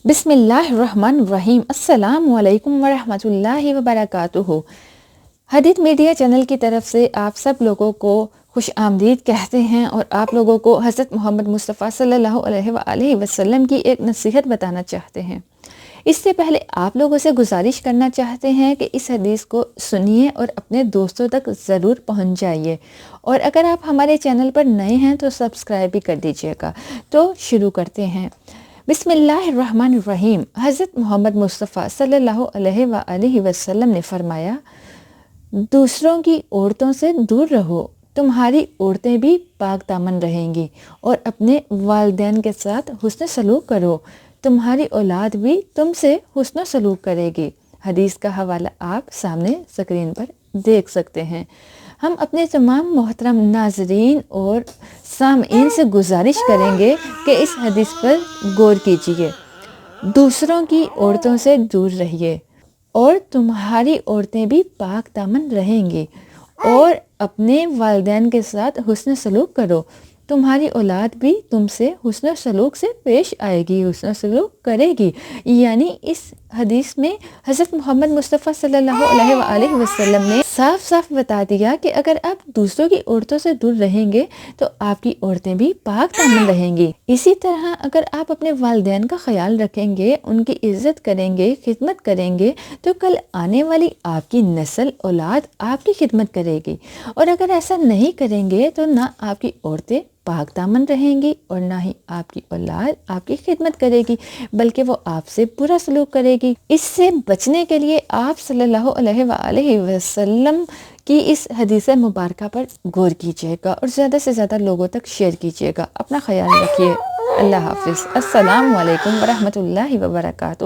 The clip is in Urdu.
بسم اللہ الرحمن الرحیم۔ السلام علیکم ورحمۃ اللہ وبرکاتہ۔ حدیث میڈیا چینل کی طرف سے آپ سب لوگوں کو خوش آمدید کہتے ہیں اور آپ لوگوں کو حضرت محمد مصطفیٰ صلی اللہ علیہ وآلہ وسلم کی ایک نصیحت بتانا چاہتے ہیں۔ اس سے پہلے آپ لوگوں سے گزارش کرنا چاہتے ہیں کہ اس حدیث کو سنیے اور اپنے دوستوں تک ضرور پہنچائیے، اور اگر آپ ہمارے چینل پر نئے ہیں تو سبسکرائب بھی کر دیجیے گا۔ تو شروع کرتے ہیں۔ بسم اللہ الرحمن الرحیم۔ حضرت محمد مصطفیٰ صلی اللہ علیہ وآلہ وسلم نے فرمایا، دوسروں کی عورتوں سے دور رہو، تمہاری عورتیں بھی پاک دامن رہیں گی، اور اپنے والدین کے ساتھ حسن سلوک کرو، تمہاری اولاد بھی تم سے حسن سلوک کرے گی۔ حدیث کا حوالہ آپ سامنے اسکرین پر دیکھ سکتے ہیں۔ ہم اپنے تمام محترم ناظرین اور سامعین سے گزارش کریں گے کہ اس حدیث پر غور کیجیے۔ دوسروں کی عورتوں سے دور رہیے اور تمہاری عورتیں بھی پاک دامن رہیں گی، اور اپنے والدین کے ساتھ حسن سلوک کرو، تمہاری اولاد بھی تم سے حسن سلوک سے پیش آئے گی، حسن سلوک کرے گی۔ یعنی اس حدیث میں حضرت محمد مصطفیٰ صلی اللہ علیہ وآلہ وسلم نے صاف صاف بتا دیا کہ اگر آپ دوسروں کی عورتوں سے دور رہیں گے تو آپ کی عورتیں بھی پاک دامن رہیں گی۔ اسی طرح اگر آپ اپنے والدین کا خیال رکھیں گے، ان کی عزت کریں گے، خدمت کریں گے، تو کل آنے والی آپ کی نسل اولاد آپ کی خدمت کرے گی، اور اگر ایسا نہیں کریں گے تو نہ آپ کی عورتیں پاک دامن رہیں گی اور نہ ہی آپ کی اولاد آپ کی خدمت کرے گی، بلکہ وہ آپ سے برا سلوک کرے گی۔ اس سے بچنے کے لیے آپ صلی اللہ علیہ وآلہ وسلم کی اس حدیث مبارکہ پر غور کیجیے گا اور زیادہ سے زیادہ لوگوں تک شیئر کیجیے گا۔ اپنا خیال رکھیے۔ اللہ حافظ۔ السلام علیکم ورحمۃ اللہ وبرکاتہ۔